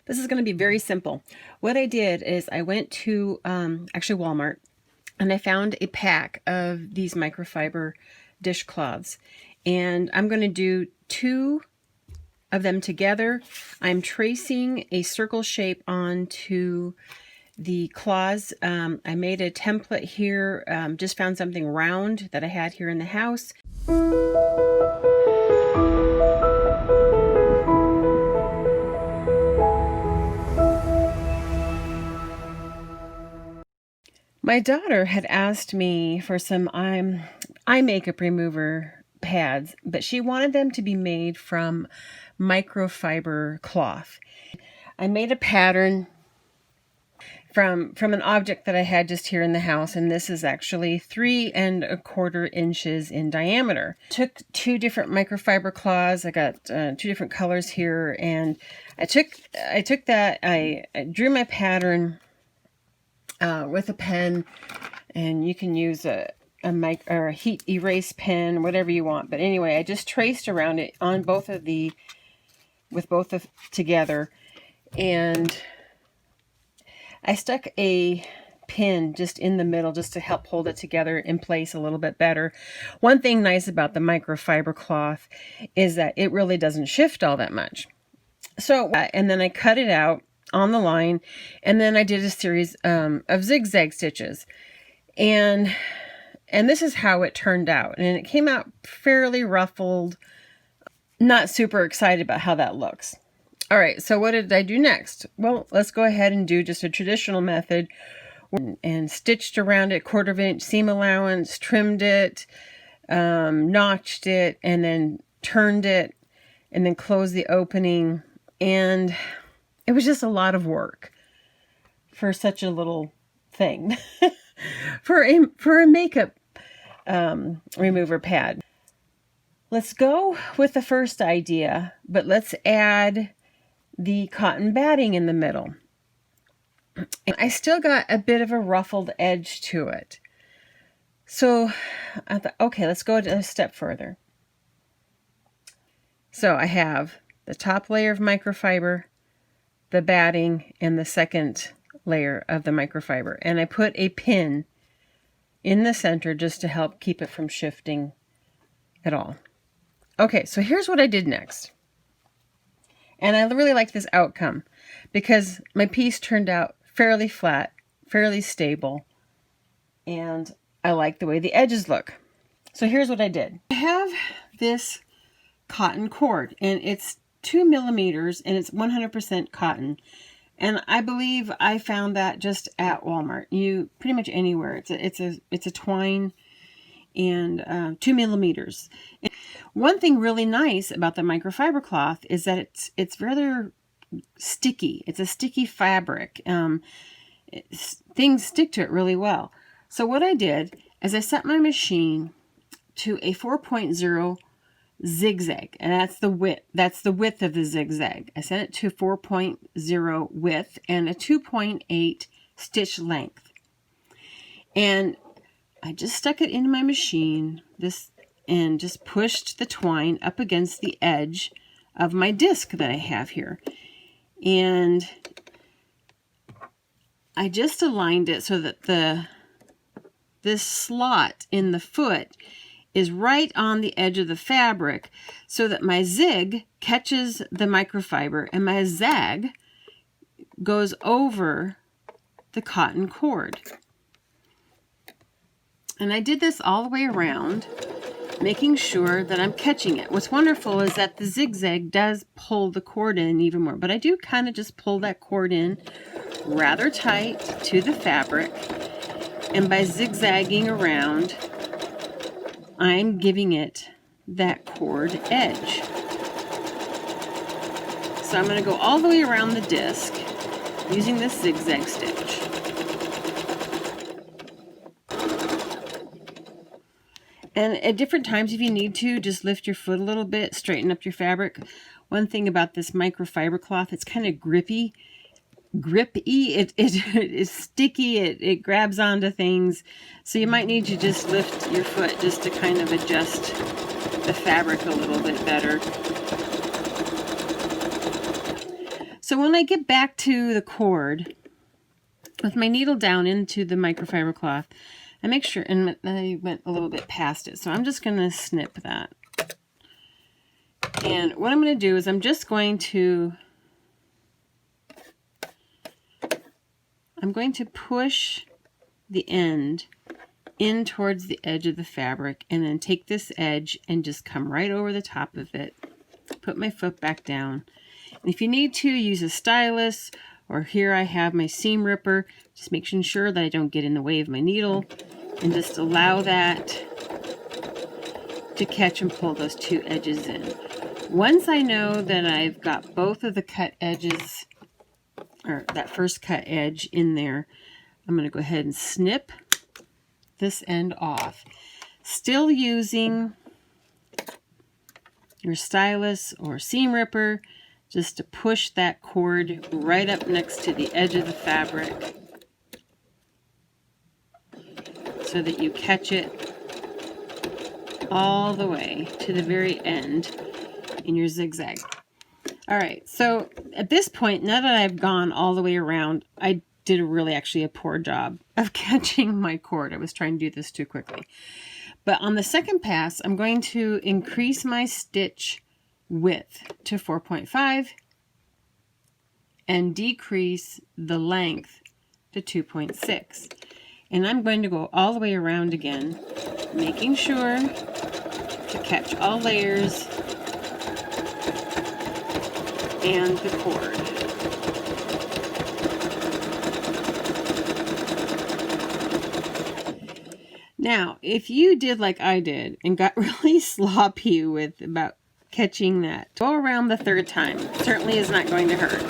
This is going to be very simple. What I did is I went to actually Walmart, and I found a pack of these microfiber dishcloths, and I'm going to do 2 of them together. I'm tracing a circle shape onto the claws. I made a template here, just found something round that I had here in the house. My daughter had asked me for some eye makeup remover pads, but she wanted them to be made from microfiber cloth. I made a pattern from an object that I had just here in the house, and this is actually 3 1/4 inches in diameter. Took 2 different microfiber cloths. I got 2 different colors here, and I took that. I drew my pattern with a pen, and you can use a heat erase pen, whatever you want. But anyway, I just traced around it on with both together, and I stuck a pin just in the middle just to help hold it together in place a little bit better. One thing nice about the microfiber cloth is that it really doesn't shift all that much. So, and then I cut it out on the line, and then I did a series of zigzag stitches, and this is how it turned out. And it came out fairly ruffled. Not super excited about how that looks. All right, so what did I do next? Well, let's go ahead and do just a traditional method, and stitched around it, 1/4 inch seam allowance, trimmed it, notched it, and then turned it, and then closed the opening. And it was just a lot of work for such a little thing, for a makeup remover pad. Let's go with the first idea, but let's add the cotton batting in the middle. And I still got a bit of a ruffled edge to it. So I thought, okay, let's go a step further. So I have the top layer of microfiber, the batting, and the second layer of the microfiber. And I put a pin in the center just to help keep it from shifting at all. Okay, so here's what I did next. And I really like this outcome because my piece turned out fairly flat, fairly stable, and I like the way the edges look. So here's what I did. I have this cotton cord, and it's 2 millimeters, and it's 100% cotton. And I believe I found that just at Walmart. You pretty much anywhere. It's a twine, and 2 millimeters. And one thing really nice about the microfiber cloth is that it's rather sticky. It's a sticky fabric. Things stick to it really well. So what I did is I set my machine to a 4.0 zigzag, and that's the width of the zigzag. I set it to 4.0 width and a 2.8 stitch length, and I just stuck it into my machine and just pushed the twine up against the edge of my disc that I have here, and I just aligned it so that this slot in the foot is right on the edge of the fabric, so that my zig catches the microfiber and my zag goes over the cotton cord. And I did this all the way around, making sure that I'm catching it. What's wonderful is that the zigzag does pull the cord in even more, but I do kind of just pull that cord in rather tight to the fabric, and by zigzagging around, I'm giving it that cord edge. So I'm going to go all the way around the disc using this zigzag stitch. And at different times, if you need to, just lift your foot a little bit, straighten up your fabric. One thing about this microfiber cloth, it's kind of grippy. It is sticky. It grabs onto things. So you might need to just lift your foot just to kind of adjust the fabric a little bit better. So when I get back to the cord, with my needle down into the microfiber cloth, I make sure, and I went a little bit past it, so I'm just going to snip that. And what I'm going to do is I'm going to push the end in towards the edge of the fabric, and then take this edge and just come right over the top of it. Put my foot back down. And if you need to, use a stylus, or here I have my seam ripper, just making sure that I don't get in the way of my needle, and just allow that to catch and pull those two edges in. Once I know that I've got both of the cut edges, or that first cut edge in there, I'm going to go ahead and snip this end off. Still using your stylus or seam ripper just to push that cord right up next to the edge of the fabric so that you catch it all the way to the very end in your zigzag. All right, so at this point, now that I've gone all the way around, I did actually a poor job of catching my cord. I was trying to do this too quickly. But on the second pass, I'm going to increase my stitch width to 4.5 and decrease the length to 2.6. And I'm going to go all the way around again, making sure to catch all layers and the cord. Now, if you did like I did and got really sloppy with about catching that, go around the third time. It certainly is not going to hurt.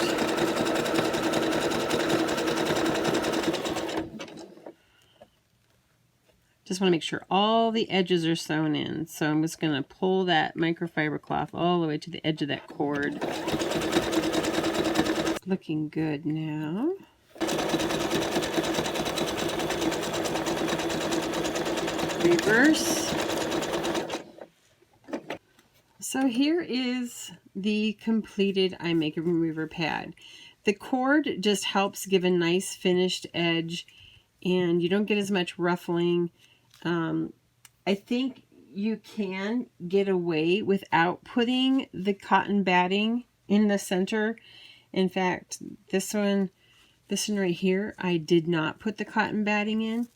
Just want to make sure all the edges are sewn in. So I'm just going to pull that microfiber cloth all the way to the edge of that cord. Looking good now. Reverse. So here is the completed I Make a Remover pad. The cord just helps give a nice finished edge, and you don't get as much ruffling. I think you can get away without putting the cotton batting in the center. In fact, this one right here, I did not put the cotton batting in.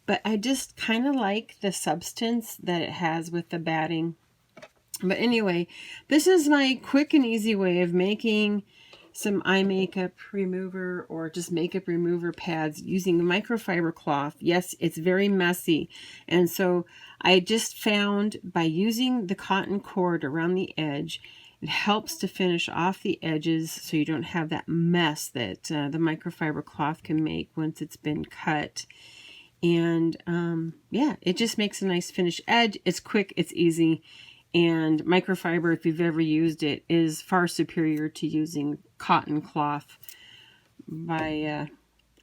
But I just kind of like the substance that it has with the batting. But anyway, this is my quick and easy way of making some eye makeup remover or just makeup remover pads using the microfiber cloth. Yes, it's very messy. And so I just found by using the cotton cord around the edge, it helps to finish off the edges so you don't have that mess that the microfiber cloth can make once it's been cut. And yeah, it just makes a nice finished edge. It's quick, it's easy, and microfiber, if you've ever used it, is far superior to using cotton cloth by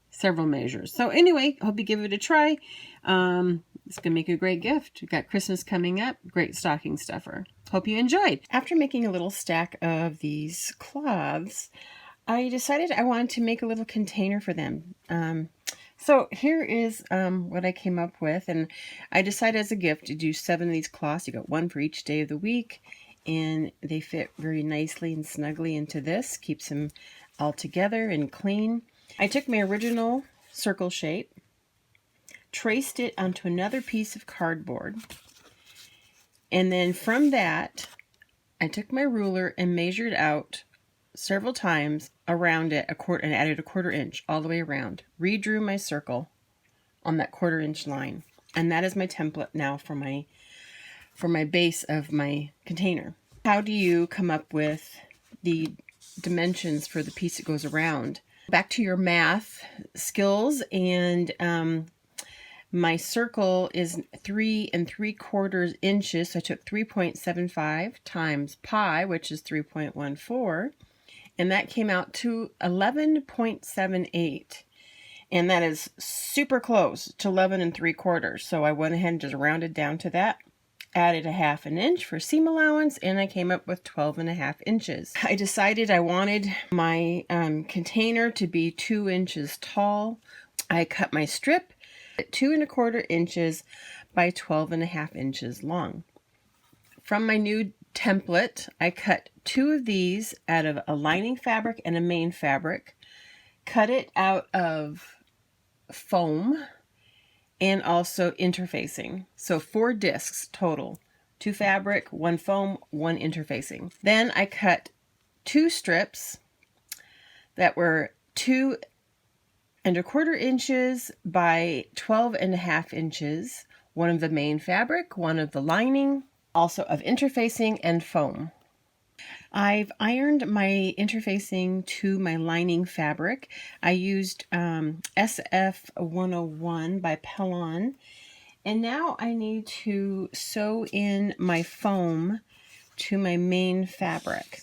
several measures. So anyway, I hope you give it a try. It's going to make a great gift. We've got Christmas coming up. Great stocking stuffer. Hope you enjoyed. After making a little stack of these cloths, I decided I wanted to make a little container for them. So here is what I came up with, and I decided as a gift to do 7 of these cloths. You got one for each day of the week, and they fit very nicely and snugly into this. Keeps them all together and clean. I took my original circle shape, traced it onto another piece of cardboard, and then from that, I took my ruler and measured out several times around it and added a 1/4 inch all the way around. Redrew my circle on that 1/4 inch line, and that is my template now for my base of my container. How do you come up with the dimensions for the piece that goes around? Back to your math skills, and my circle is 3 3/4 inches, so I took 3.75 times pi, which is 3.14. And that came out to 11.78. And that is super close to 11 3/4. So I went ahead and just rounded down to that. added a 1/2 inch for seam allowance, and I came up with 12.5 inches. I decided I wanted my container to be 2 inches tall. I cut my strip at 2¼ inches by 12.5 inches long. From my new template, I cut 2 of these out of a lining fabric and a main fabric, cut it out of foam, and also interfacing. So 4 discs total, 2 fabric, 1 foam, 1 interfacing. Then I cut 2 strips that were 2¼ inches by 12.5 inches, one of the main fabric, one of the lining, also of interfacing and foam. I've ironed my interfacing to my lining fabric. I used SF 101 by Pellon. And now I need to sew in my foam to my main fabric.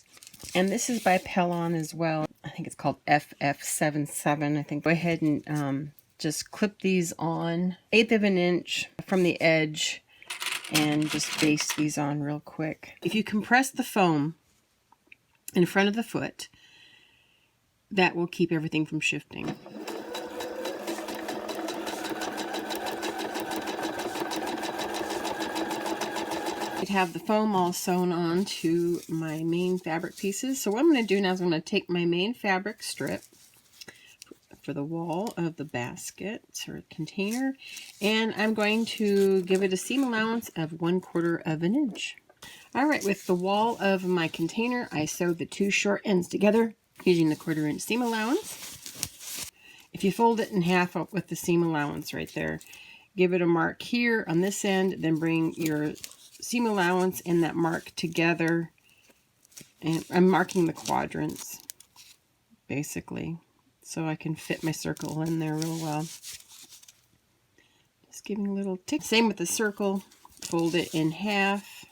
And this is by Pellon as well. I think it's called FF77. I think go ahead and just clip these on 1/8 of an inch from the edge and just baste these on real quick. If you compress the foam in front of the foot, that will keep everything from shifting. I'd have the foam all sewn on to my main fabric pieces. So what I'm going to do now is I'm going to take my main fabric strip for the wall of the basket or container, and I'm going to give it a seam allowance of 1/4 of an inch. All right, with the wall of my container, I sewed the 2 short ends together using the 1/4 inch seam allowance. If you fold it in half up with the seam allowance right there, give it a mark here on this end, then bring your seam allowance and that mark together. And I'm marking the quadrants, basically, so I can fit my circle in there real well. Just giving a little tick. Same with the circle. Fold it in half.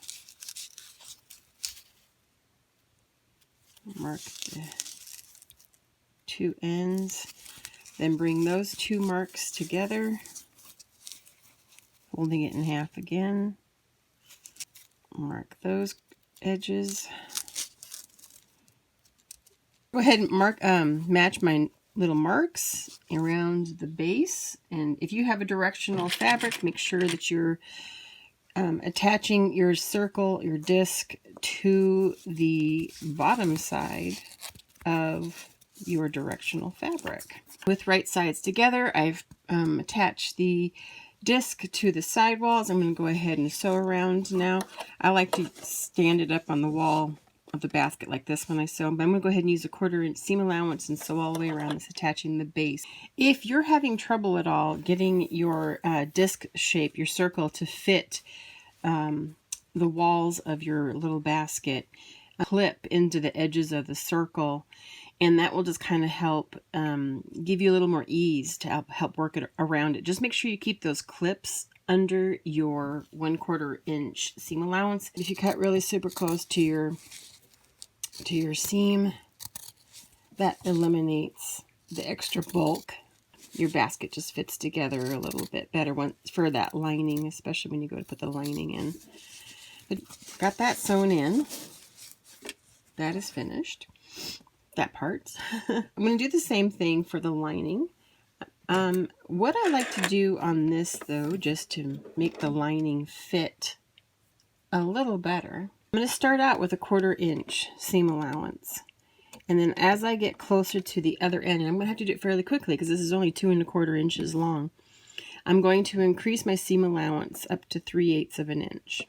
Mark the 2 ends, then bring those 2 marks together, folding it in half again. Mark those edges. Go ahead and match my little marks around the base, and if you have a directional fabric, make sure that you're attaching your circle, your disc, to the bottom side of your directional fabric. With right sides together, I've attached the disc to the side walls. I'm going to go ahead and sew around now. I like to stand it up on the wall of the basket like this when I sew, but I'm going to go ahead and use a 1/4 inch seam allowance and sew all the way around this, attaching the base. If you're having trouble at all getting your disc shape, your circle, to fit the walls of your little basket, clip into the edges of the circle, and that will just kind of help give you a little more ease to help work it around it. Just make sure you keep those clips under your 1/4 inch seam allowance. If you cut really super close to your seam, that eliminates the extra bulk. Your basket just fits together a little bit better for that lining, especially when you go to put the lining in. But got that sewn in. That is finished. That part. I'm going to do the same thing for the lining. What I like to do on this, though, just to make the lining fit a little better, I'm going to start out with a 1/4 inch seam allowance. And then as I get closer to the other end, and I'm going to have to do it fairly quickly because this is only 2¼ inches long, I'm going to increase my seam allowance up to 3/8 of an inch.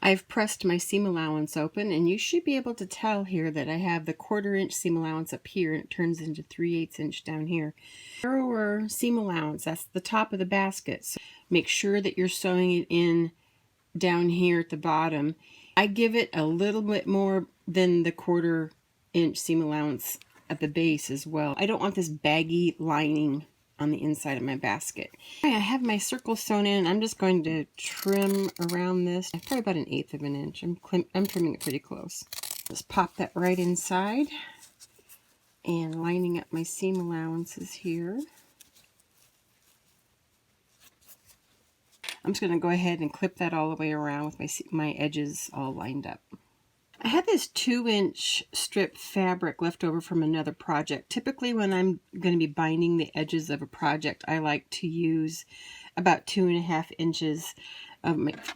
I've pressed my seam allowance open, and you should be able to tell here that I have the 1/4 inch seam allowance up here, and it turns into 3/8 inch down here. Narrower seam allowance, that's the top of the basket. So make sure that you're sewing it in down here at the bottom. I give it a little bit more than the 1/4 inch seam allowance at the base as well. I don't want this baggy lining on the inside of my basket. I have my circle sewn in. I'm just going to trim around this, probably about 1/8 of an inch. I'm trimming it pretty close. Just pop that right inside and lining up my seam allowances here. I'm just going to go ahead and clip that all the way around with my edges all lined up. I had this 2-inch strip fabric left over from another project. Typically when I'm going to be binding the edges of a project, I like to use about 2.5 inches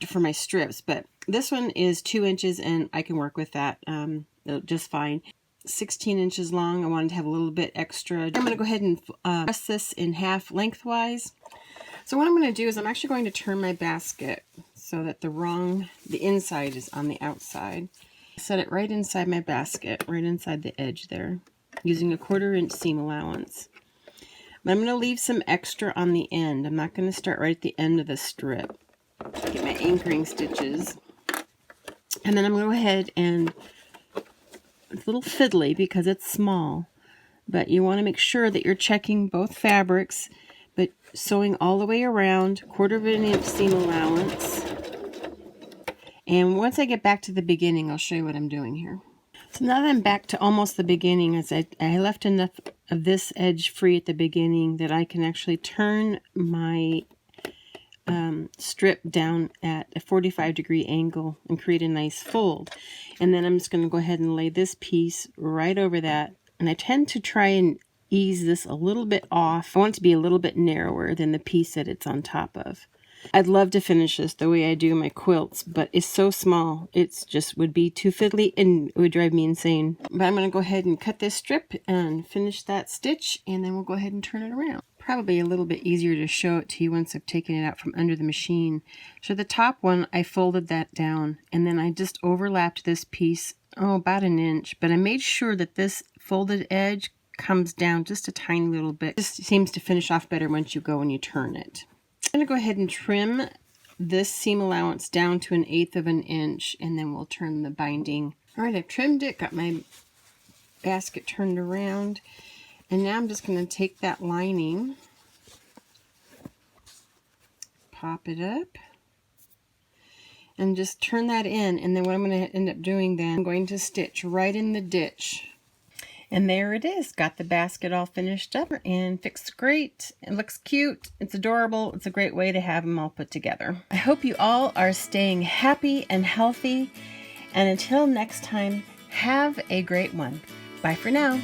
for my strips, but this one is 2 inches and I can work with that just fine. 16 inches long. I wanted to have a little bit extra. I'm going to go ahead and press this in half lengthwise. So what I'm going to do is I'm actually going to turn my basket so that the inside is on the outside. Set it right inside my basket, right inside the edge there, using a 1/4 inch seam allowance. But I'm going to leave some extra on the end. I'm not going to start right at the end of the strip. Get my anchoring stitches. And then I'm going to go ahead and, it's a little fiddly because it's small, but you want to make sure that you're checking both fabrics, but sewing all the way around, 1/4 inch seam allowance. And once I get back to the beginning, I'll show you what I'm doing here. So now that I'm back to almost the beginning, as I left enough of this edge free at the beginning that I can actually turn my strip down at a 45-degree angle and create a nice fold. And then I'm just going to go ahead and lay this piece right over that. And I tend to try and ease this a little bit off. I want it to be a little bit narrower than the piece that it's on top of. I'd love to finish this the way I do my quilts, but it's so small, it's just would be too fiddly and it would drive me insane. But I'm going to go ahead and cut this strip and finish that stitch, and then we'll go ahead and turn it around. Probably a little bit easier to show it to you once I've taken it out from under the machine. So the top one, I folded that down, and then I just overlapped this piece, about 1 inch, but I made sure that this folded edge comes down just a tiny little bit. This seems to finish off better once you go and you turn it. I'm going to go ahead and trim this seam allowance down to 1/8 of an inch, and then we'll turn the binding. All right, I've trimmed it, got my basket turned around, and now I'm just going to take that lining, pop it up, and just turn that in. And then what I'm going to end up doing then, I'm going to stitch right in the ditch. And there it is. Got the basket all finished up and fixed great. It looks cute. It's adorable. It's a great way to have them all put together. I hope you all are staying happy and healthy. And until next time, have a great one. Bye for now.